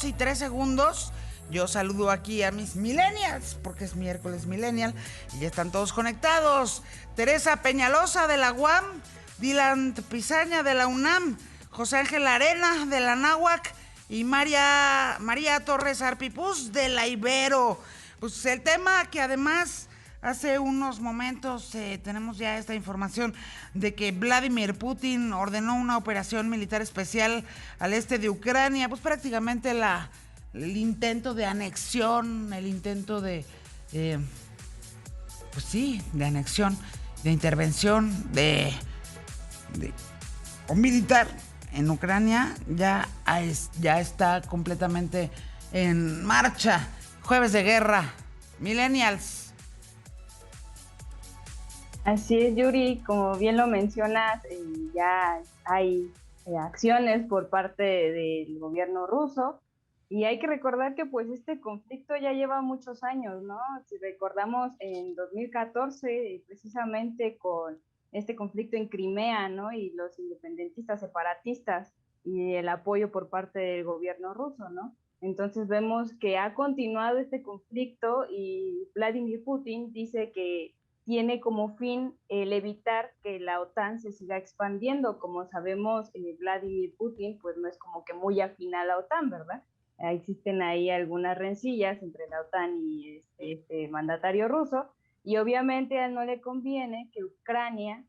Y 3 segundos. Yo saludo aquí a mis millennials, porque es miércoles millennial y ya están todos conectados. Teresa Peñalosa de la UAM, Dylan Pizaña de la UNAM, José Ángel Arena de la Náhuac y María Torres Arpipuz de la Ibero. Pues el tema que además hace unos momentos tenemos ya esta información de que Vladimir Putin ordenó una operación militar especial al este de Ucrania, pues prácticamente el intento de anexión, el intento pues sí, de anexión, de intervención, o militar en Ucrania ya está completamente en marcha. Jueves de guerra, millennials. Así es, Yuri, como bien lo mencionas, ya hay acciones por parte del gobierno ruso y hay que recordar que pues este conflicto ya lleva muchos años, ¿no? Si recordamos en 2014, precisamente con este conflicto en Crimea, ¿no? Y los independentistas separatistas y el apoyo por parte del gobierno ruso, ¿no? Entonces vemos que ha continuado este conflicto y Vladimir Putin dice que tiene como fin el evitar que la OTAN se siga expandiendo. Como sabemos, Vladimir Putin pues no es como que muy afín a la OTAN, ¿verdad? Existen ahí algunas rencillas entre la OTAN y este mandatario ruso, y obviamente a él no le conviene que Ucrania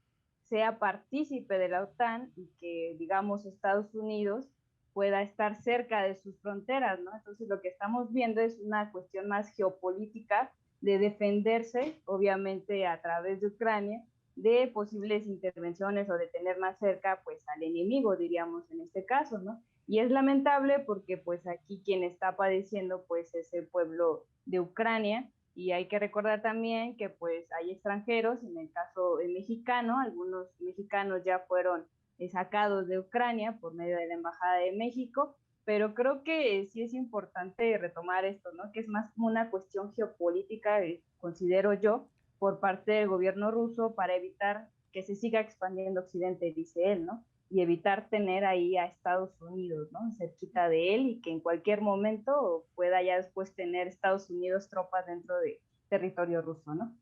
sea partícipe de la OTAN y que, digamos, Estados Unidos pueda estar cerca de sus fronteras, ¿no? Entonces lo que estamos viendo es una cuestión más geopolítica de defenderse, obviamente a través de Ucrania, de posibles intervenciones o de tener más cerca pues al enemigo, diríamos en este caso, ¿no? Y es lamentable porque pues aquí quien está padeciendo pues es el pueblo de Ucrania, y hay que recordar también que pues hay extranjeros, en el caso mexicano, algunos mexicanos ya fueron sacados de Ucrania por medio de la Embajada de México, pero creo que sí es importante retomar esto, ¿no? Que es más como una cuestión geopolítica, considero yo, por parte del gobierno ruso para evitar que se siga expandiendo Occidente, dice él, ¿no? Y evitar tener ahí a Estados Unidos, ¿no? Cerquita de él, y que en cualquier momento pueda ya después tener Estados Unidos tropas dentro de territorio ruso, ¿no?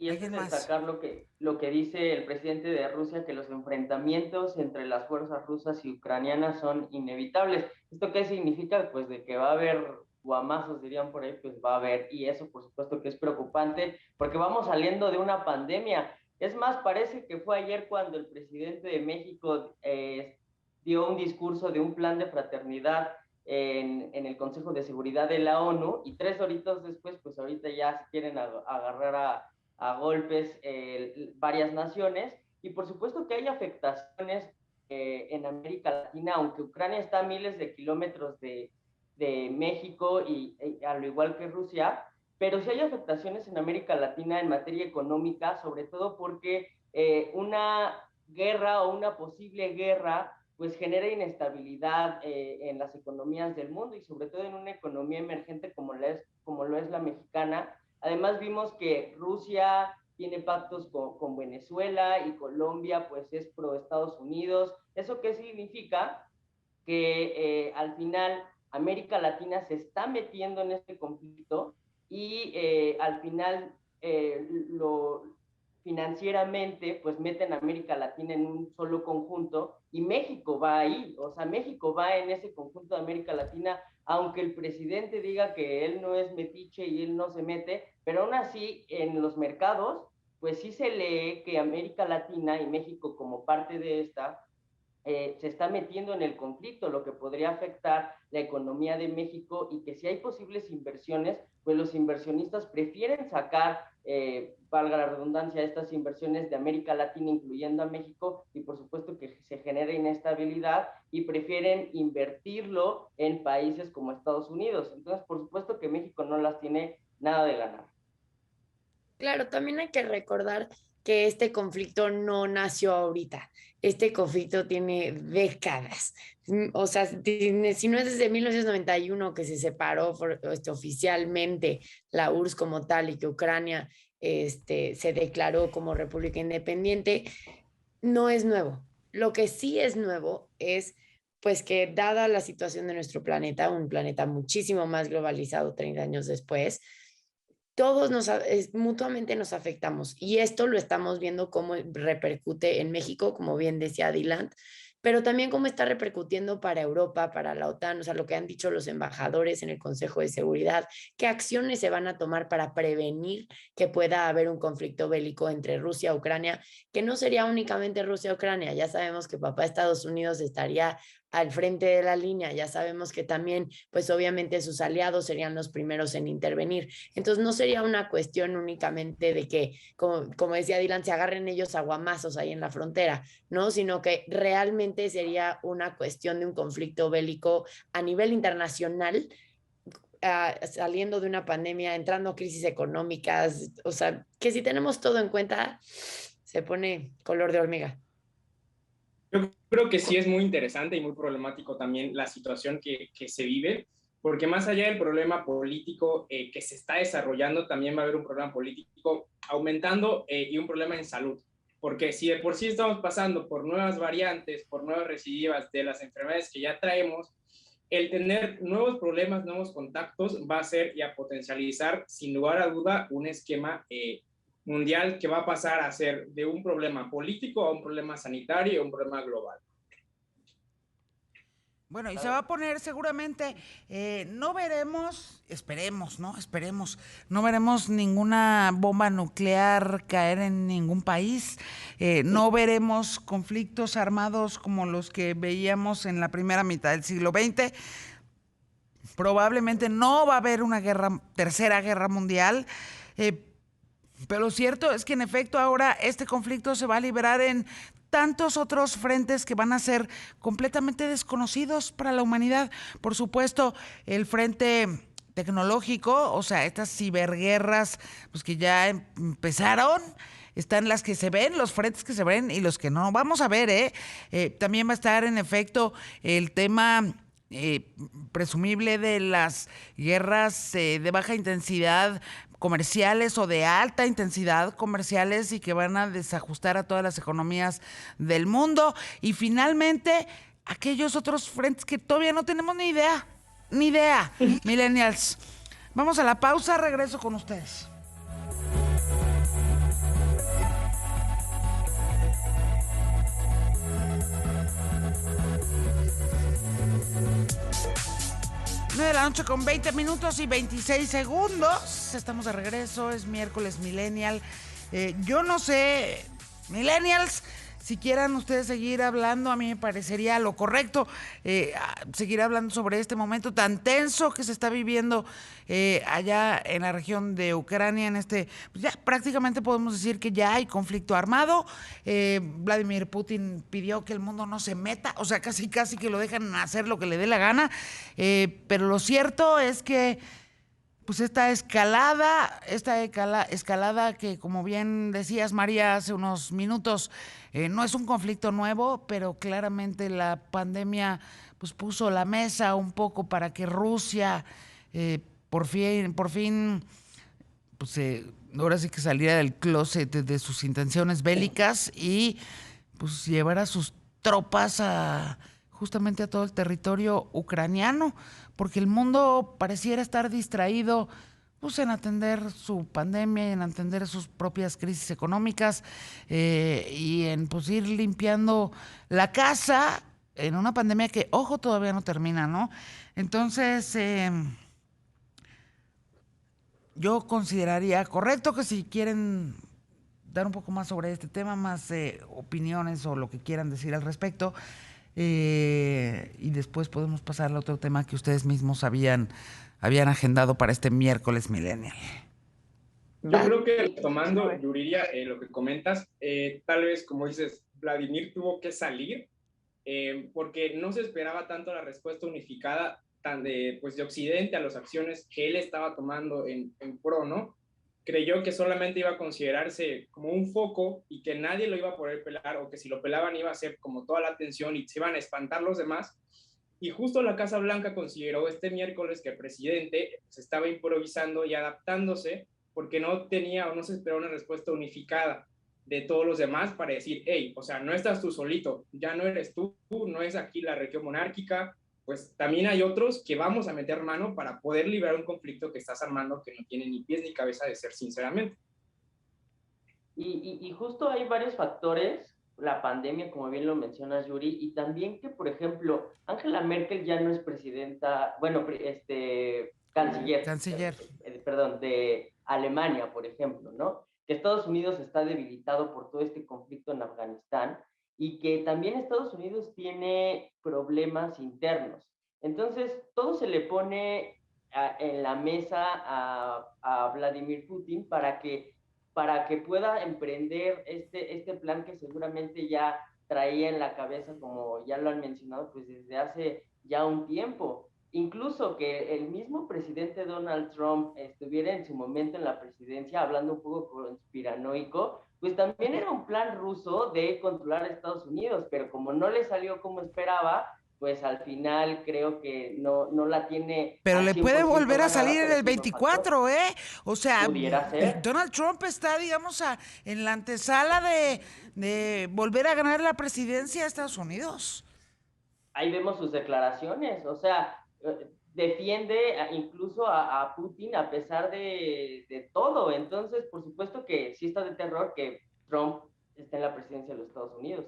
Y es de ¿Alguien más? destacar lo que dice el presidente de Rusia, que los enfrentamientos entre las fuerzas rusas y ucranianas son inevitables. ¿Esto qué significa? Pues de que va a haber guamazos, dirían por ahí, pues va a haber, y eso por supuesto que es preocupante, porque vamos saliendo de una pandemia. Es más, parece que fue ayer cuando el presidente de México dio un discurso de un plan de fraternidad en el Consejo de Seguridad de la ONU, y 3 horitas después, pues ahorita ya se quieren agarrar a golpes varias naciones, y por supuesto que hay afectaciones en América Latina, aunque Ucrania está a miles de kilómetros de México y a lo igual que Rusia, pero sí hay afectaciones en América Latina en materia económica, sobre todo porque una guerra o una posible guerra pues genera inestabilidad en las economías del mundo, y sobre todo en una economía emergente como lo es la mexicana. Además vimos que Rusia tiene pactos con Venezuela, y Colombia pues es pro Estados Unidos. ¿Eso qué significa? Que al final América Latina se está metiendo en este conflicto, y al final financieramente pues meten a América Latina en un solo conjunto, y México va ahí, o sea, México va en ese conjunto de América Latina, aunque el presidente diga que él no es metiche y él no se mete, pero aún así en los mercados pues sí se lee que América Latina y México como parte de esta se está metiendo en el conflicto, lo que podría afectar la economía de México, y que si hay posibles inversiones, pues los inversionistas prefieren sacar, valga la redundancia, estas inversiones de América Latina, incluyendo a México, y por supuesto que se genera inestabilidad, y prefieren invertirlo en países como Estados Unidos. Entonces, por supuesto que México no las tiene nada de ganar. Claro, también hay que recordar que este conflicto no nació ahorita. Este conflicto tiene décadas. O sea, si no es desde 1991 que se separó oficialmente la URSS como tal, y que Ucrania se declaró como república independiente, no es nuevo. Lo que sí es nuevo es pues que dada la situación de nuestro planeta, un planeta muchísimo más globalizado 30 años después, todos mutuamente nos afectamos y esto lo estamos viendo cómo repercute en México, como bien decía Dylan, pero también cómo está repercutiendo para Europa, para la OTAN, o sea, lo que han dicho los embajadores en el Consejo de Seguridad, qué acciones se van a tomar para prevenir que pueda haber un conflicto bélico entre Rusia y Ucrania, que no sería únicamente Rusia-Ucrania, ya sabemos que papá Estados Unidos estaría al frente de la línea, ya sabemos que también, pues obviamente sus aliados serían los primeros en intervenir. Entonces no sería una cuestión únicamente de que, como decía Dylan, se agarren ellos a guamazos ahí en la frontera, ¿no? Sino que realmente sería una cuestión de un conflicto bélico a nivel internacional, saliendo de una pandemia, entrando a crisis económicas, o sea, que si tenemos todo en cuenta, se pone color de hormiga. Yo creo que sí es muy interesante y muy problemático también la situación que se vive, porque más allá del problema político que se está desarrollando, también va a haber un problema político aumentando y un problema en salud. Porque si de por sí estamos pasando por nuevas variantes, por nuevas recidivas de las enfermedades que ya traemos, el tener nuevos problemas, nuevos contactos va a ser y a potencializar, sin lugar a duda, un esquema mundial que va a pasar a ser de un problema político a un problema sanitario y a un problema global. Bueno, y se va a poner seguramente, no veremos, esperemos, ¿no? Esperemos, no veremos ninguna bomba nuclear caer en ningún país, no veremos conflictos armados como los que veíamos en la primera mitad del siglo XX, probablemente no va a haber una tercera guerra mundial, pero lo cierto es que en efecto ahora este conflicto se va a liberar en tantos otros frentes que van a ser completamente desconocidos para la humanidad. Por supuesto, el frente tecnológico, o sea, estas ciberguerras, pues que ya empezaron. Están las que se ven, los frentes que se ven y los que no. Vamos a ver, también va a estar en efecto el tema presumible de las guerras de baja intensidad comerciales o de alta intensidad comerciales y que van a desajustar a todas las economías del mundo. Y finalmente, aquellos otros frentes que todavía no tenemos ni idea, millennials. Vamos a la pausa, regreso con ustedes. De la noche con 20 minutos y 26 segundos. Estamos de regreso, es miércoles millennial. Yo no sé, millennials, si quieran ustedes seguir hablando, a mí me parecería lo correcto, seguir hablando sobre este momento tan tenso que se está viviendo allá en la región de Ucrania, pues ya prácticamente podemos decir que ya hay conflicto armado. Vladimir Putin pidió que el mundo no se meta, o sea, casi que lo dejan hacer lo que le dé la gana, pero lo cierto es que pues esta escalada que, como bien decías, María, hace unos minutos, no es un conflicto nuevo, pero claramente la pandemia pues puso la mesa un poco para que Rusia por fin pues ahora sí que saliera del closet de sus intenciones bélicas y pues llevara sus tropas justamente a todo el territorio ucraniano, porque el mundo pareciera estar distraído pues, en atender su pandemia, en atender sus propias crisis económicas y en pues, ir limpiando la casa en una pandemia que, ojo, todavía no termina, ¿no? Entonces, yo consideraría correcto que si quieren dar un poco más sobre este tema, más opiniones o lo que quieran decir al respecto, y después podemos pasar al otro tema que ustedes mismos habían agendado para este miércoles millennial. Yo creo que tomando, Yuriria, lo que comentas, tal vez, como dices, Vladimir tuvo que salir porque no se esperaba tanto la respuesta unificada de Occidente a las acciones que él estaba tomando en pro, ¿no? Creyó que solamente iba a considerarse como un foco y que nadie lo iba a poder pelar, o que si lo pelaban iba a ser como toda la atención y se iban a espantar los demás. Y justo la Casa Blanca consideró este miércoles que el presidente se estaba improvisando y adaptándose porque no tenía o no se esperaba una respuesta unificada. de todos los demás para decir, hey, o sea, no estás tú solito, ya no eres tú, no es aquí la región monárquica, pues también hay otros que vamos a meter mano para poder liberar un conflicto que estás armando que no tiene ni pies ni cabeza de ser, sinceramente. Y justo hay varios factores, la pandemia, como bien lo mencionas, Yuri, y también que, por ejemplo, Angela Merkel ya no es presidenta, bueno, canciller, perdón, de Alemania, por ejemplo, ¿no? Que Estados Unidos está debilitado por todo este conflicto en Afganistán y que también Estados Unidos tiene problemas internos. Entonces, todo se le pone en la mesa a Vladimir Putin para que pueda emprender este plan que seguramente ya traía en la cabeza, como ya lo han mencionado, pues desde hace ya un tiempo. Incluso que el mismo presidente Donald Trump estuviera en su momento en la presidencia, hablando un poco conspiranoico, pues también era un plan ruso de controlar a Estados Unidos, pero como no le salió como esperaba, pues al final creo que no la tiene. Pero le puede volver a salir en el sí 24, ¿eh? O sea, pudiera ser. Donald Trump está, digamos, en la antesala de volver a ganar la presidencia de Estados Unidos. Ahí vemos sus declaraciones, o sea, defiende incluso a Putin a pesar de todo. Entonces, por supuesto que sí está de terror que Trump esté en la presidencia de los Estados Unidos.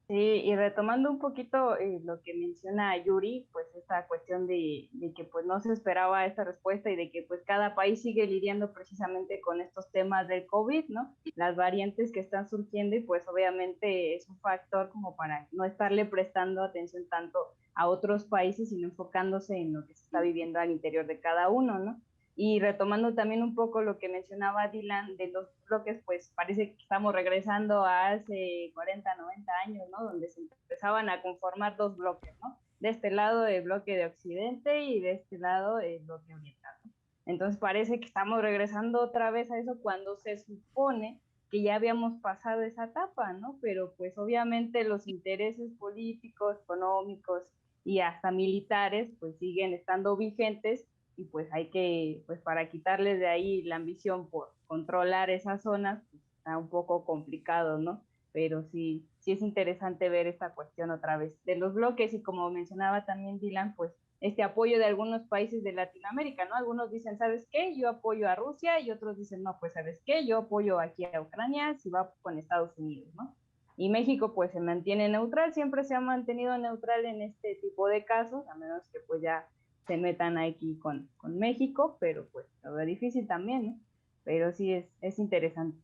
Sí, y retomando un poquito lo que menciona Yuri, pues esta cuestión de que pues no se esperaba esta respuesta y de que pues cada país sigue lidiando precisamente con estos temas del COVID, ¿no? Las variantes que están surgiendo y pues obviamente es un factor como para no estarle prestando atención tanto a otros países, sino enfocándose en lo que se está viviendo al interior de cada uno, ¿no? Y retomando también un poco lo que mencionaba Dylan de los bloques, pues parece que estamos regresando a hace 40, 90 años, ¿no? Donde se empezaban a conformar dos bloques, ¿no? De este lado el bloque de Occidente y de este lado el bloque oriental, ¿no? Entonces parece que estamos regresando otra vez a eso cuando se supone que ya habíamos pasado esa etapa, ¿no? Pero pues obviamente los intereses políticos, económicos y hasta militares pues siguen estando vigentes. Y pues hay que, pues para quitarles de ahí la ambición por controlar esas zonas, pues está un poco complicado, ¿no? Pero sí es interesante ver esta cuestión otra vez de los bloques y como mencionaba también Dylan, pues este apoyo de algunos países de Latinoamérica, ¿no? Algunos dicen, ¿sabes qué? Yo apoyo a Rusia y otros dicen, no, pues ¿sabes qué? Yo apoyo aquí a Ucrania si va con Estados Unidos, ¿no? Y México pues se mantiene neutral, siempre se ha mantenido neutral en este tipo de casos, a menos que pues ya se metan aquí con México, pero pues lo veo difícil también, ¿no? Pero sí es interesante.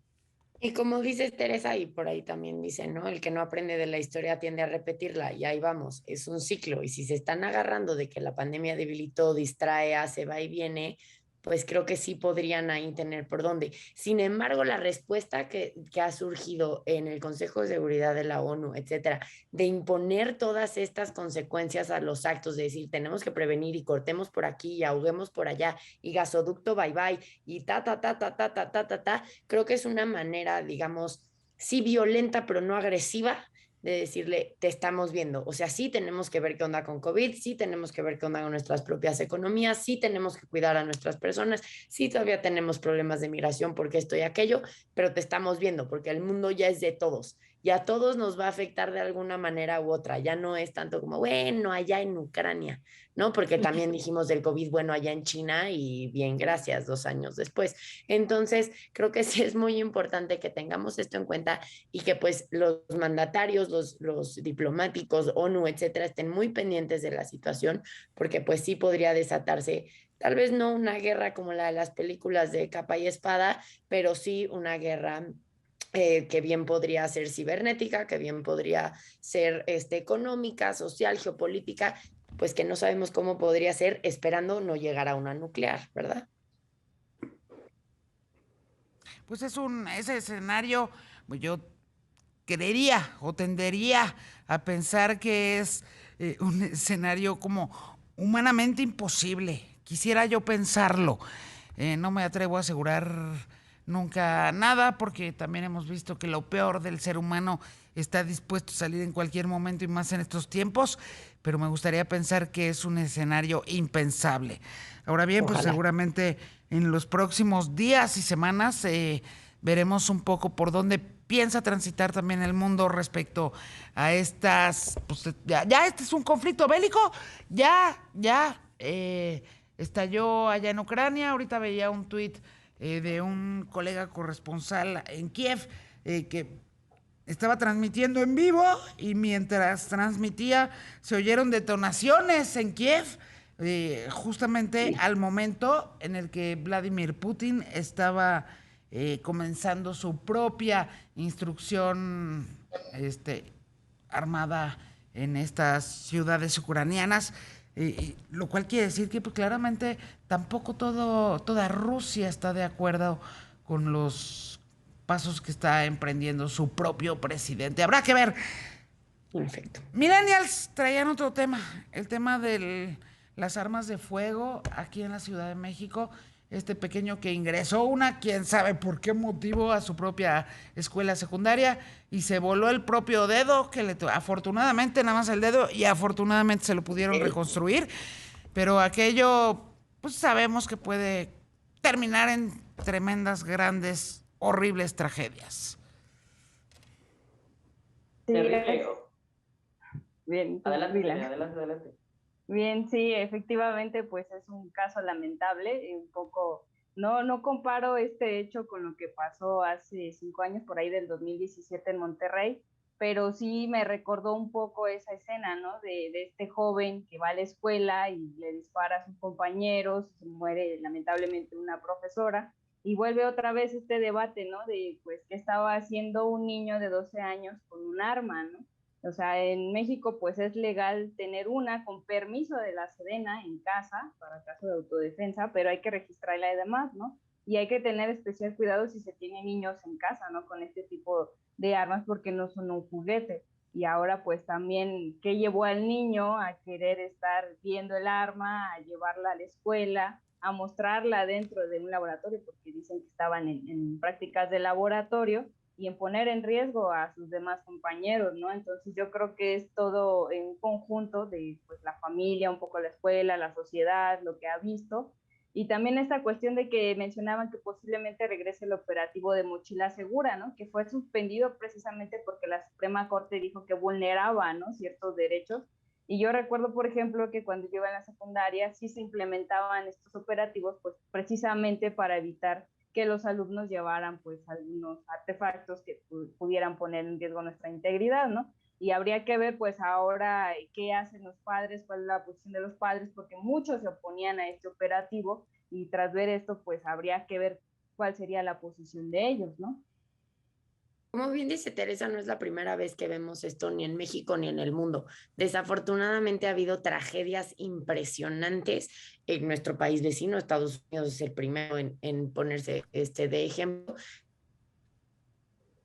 Y como dices Teresa, y por ahí también dicen, ¿no? El que no aprende de la historia tiende a repetirla, y ahí vamos, es un ciclo, y si se están agarrando de que la pandemia debilitó, distrae, hace, va y viene, pues creo que sí podrían ahí tener por dónde. Sin embargo, la respuesta que ha surgido en el Consejo de Seguridad de la ONU, etcétera, de imponer todas estas consecuencias a los actos, de decir, tenemos que prevenir y cortemos por aquí y ahoguemos por allá y gasoducto bye bye y creo que es una manera, digamos, sí violenta, pero no agresiva, de decirle, te estamos viendo. O sea, sí tenemos que ver qué onda con COVID, sí tenemos que ver qué onda con nuestras propias economías, sí tenemos que cuidar a nuestras personas, sí todavía tenemos problemas de migración porque esto y aquello, pero te estamos viendo porque el mundo ya es de todos y a todos nos va a afectar de alguna manera u otra. Ya no es tanto como, bueno, allá en Ucrania, ¿no? Porque también dijimos del COVID, bueno, allá en China y bien, gracias, 2 años después. Entonces, creo que sí es muy importante que tengamos esto en cuenta y que pues los mandatarios, los diplomáticos, ONU, etcétera, estén muy pendientes de la situación, porque pues sí podría desatarse, tal vez no una guerra como la de las películas de capa y espada, pero sí una guerra que bien podría ser cibernética, que bien podría ser económica, social, geopolítica, pues que no sabemos cómo podría ser, esperando no llegar a una nuclear, ¿verdad? Pues ese escenario, yo creería o tendería a pensar que es un escenario como humanamente imposible. Quisiera yo pensarlo. No me atrevo a asegurar nunca nada, porque también hemos visto que lo peor del ser humano está dispuesto a salir en cualquier momento y más en estos tiempos, pero me gustaría pensar que es un escenario impensable. Ahora bien, pues seguramente en los próximos días y semanas veremos un poco por dónde piensa transitar también el mundo respecto a estas, pues ya este es un conflicto bélico, ya estalló allá en Ucrania. Ahorita veía un tuit de un colega corresponsal en Kiev que estaba transmitiendo en vivo y mientras transmitía se oyeron detonaciones en Kiev, justamente al momento en el que Vladimir Putin estaba comenzando su propia instrucción armada en estas ciudades ucranianas, lo cual quiere decir que pues, claramente tampoco toda Rusia está de acuerdo con los pasos que está emprendiendo su propio presidente. Habrá que ver. Perfecto. Millennials traían otro tema, el tema de las armas de fuego aquí en la Ciudad de México. Este pequeño que ingresó quién sabe por qué motivo, a su propia escuela secundaria y se voló el propio dedo, afortunadamente nada más el dedo, y afortunadamente se lo pudieron reconstruir, pero aquello, pues sabemos que puede terminar en tremendas, grandes, horribles tragedias. Sí, Terrible. Bien, adelante. Bien, sí, efectivamente, pues es un caso lamentable, un poco, no comparo este hecho con lo que pasó hace 5 años, por ahí del 2017 en Monterrey, pero sí me recordó un poco esa escena, ¿no? De este joven que va a la escuela y le dispara a sus compañeros, se muere lamentablemente una profesora, y vuelve otra vez este debate, ¿no? De, pues, ¿qué estaba haciendo un niño de 12 años con un arma, ¿no? O sea, en México pues es legal tener una con permiso de la Sedena en casa, para caso de autodefensa, pero hay que registrarla y demás, ¿no? Y hay que tener especial cuidado si se tiene niños en casa, ¿no? Con este tipo de armas porque no son un juguete. Y ahora pues también, ¿qué llevó al niño a querer estar viendo el arma, a llevarla a la escuela, a mostrarla dentro de un laboratorio, porque dicen que estaban en prácticas de laboratorio, y en poner en riesgo a sus demás compañeros, ¿no? Entonces yo creo que es todo en un conjunto de pues, la familia, un poco la escuela, la sociedad, lo que ha visto, y también esta cuestión de que mencionaban que posiblemente regrese el operativo de Mochila Segura, ¿no? Que fue suspendido precisamente porque la Suprema Corte dijo que vulneraba, ¿no? Ciertos derechos. Y yo recuerdo, por ejemplo, que cuando yo iba en la secundaria sí se implementaban estos operativos, pues precisamente para evitar que los alumnos llevaran pues algunos artefactos que pudieran poner en riesgo nuestra integridad, ¿no? Y habría que ver pues ahora qué hacen los padres, cuál es la posición de los padres, porque muchos se oponían a este operativo y tras ver esto pues habría que ver cuál sería la posición de ellos, ¿no? Como bien dice Teresa, no es la primera vez que vemos esto ni en México ni en el mundo. Desafortunadamente ha habido tragedias impresionantes en nuestro país vecino. Estados Unidos es el primero en ponerse de ejemplo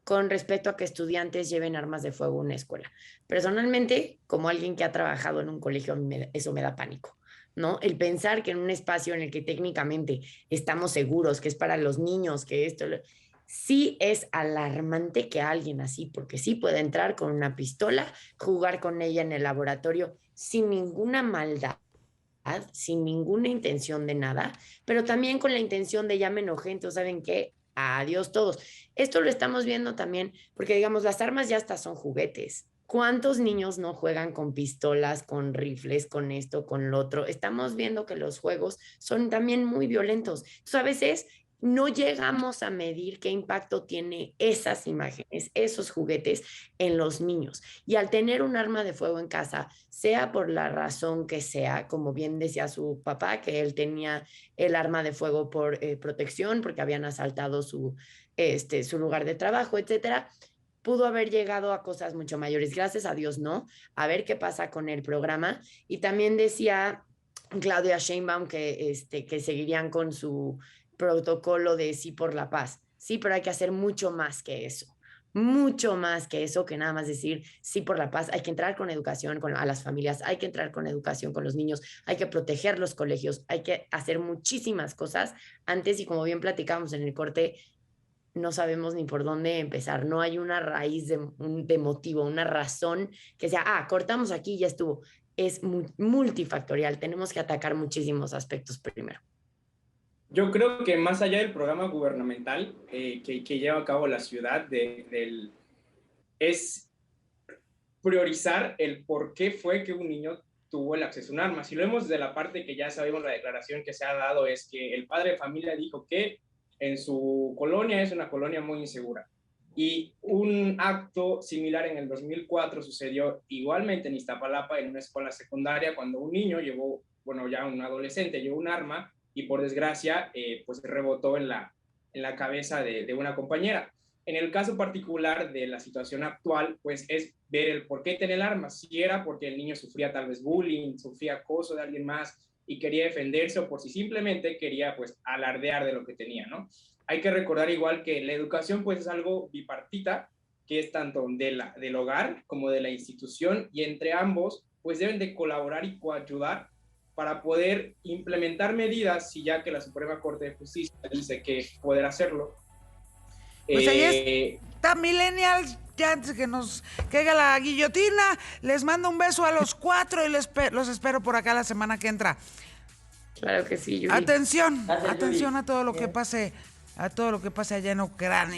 con respecto a que estudiantes lleven armas de fuego a una escuela. Personalmente, como alguien que ha trabajado en un colegio, eso me da pánico, ¿no? El pensar que en un espacio en el que técnicamente estamos seguros, que es para los niños, que esto... Sí es alarmante que alguien así, porque sí puede entrar con una pistola, jugar con ella en el laboratorio sin ninguna maldad, sin ninguna intención de nada, pero también con la intención de ya me enojé, entonces, ¿saben qué? Adiós todos. Esto lo estamos viendo también, porque digamos, las armas ya hasta son juguetes. ¿Cuántos niños no juegan con pistolas, con rifles, con esto, con lo otro? Estamos viendo que los juegos son también muy violentos. Entonces, a veces no llegamos a medir qué impacto tiene esas imágenes, esos juguetes en los niños. Y al tener un arma de fuego en casa, sea por la razón que sea, como bien decía su papá, que él tenía el arma de fuego por protección, porque habían asaltado su lugar de trabajo, etcétera, pudo haber llegado a cosas mucho mayores. Gracias a Dios, no. A ver qué pasa con el programa. Y también decía Claudia Sheinbaum que seguirían con su protocolo de sí por la paz. Sí, pero hay que hacer mucho más que eso. Mucho más que eso, que nada más decir sí por la paz. Hay que entrar con educación a las familias, hay que entrar con educación con los niños, hay que proteger los colegios, hay que hacer muchísimas cosas antes y como bien platicamos en el corte, no sabemos ni por dónde empezar. No hay una raíz de motivo, una razón que sea, cortamos aquí y ya estuvo. Es multifactorial. Tenemos que atacar muchísimos aspectos primero. Yo creo que más allá del programa gubernamental que lleva a cabo la ciudad, es priorizar el por qué fue que un niño tuvo el acceso a un arma. Si lo vemos de la parte que ya sabemos, la declaración que se ha dado es que el padre de familia dijo que en su colonia es una colonia muy insegura. Y un acto similar en el 2004 sucedió igualmente en Iztapalapa, en una escuela secundaria, cuando un niño llevó, bueno, ya un adolescente llevó un arma y por desgracia, pues rebotó en la cabeza de una compañera. En el caso particular de la situación actual, pues es ver el por qué tener el arma. Si era porque el niño sufría tal vez bullying, sufría acoso de alguien más y quería defenderse, o por si simplemente quería pues alardear de lo que tenía, ¿no? Hay que recordar igual que la educación pues es algo bipartita, que es tanto del hogar como de la institución, y entre ambos pues deben de colaborar y coayudar para poder implementar medidas, si ya que la Suprema Corte de Justicia dice que poder hacerlo. Pues ahí está Millennials, ya antes que nos caiga la guillotina. Les mando un beso a los 4 y los espero por acá la semana que entra. Claro que sí, Yuri. Atención, Gracias, atención Yuri. a todo lo que pase allá en Ucrania.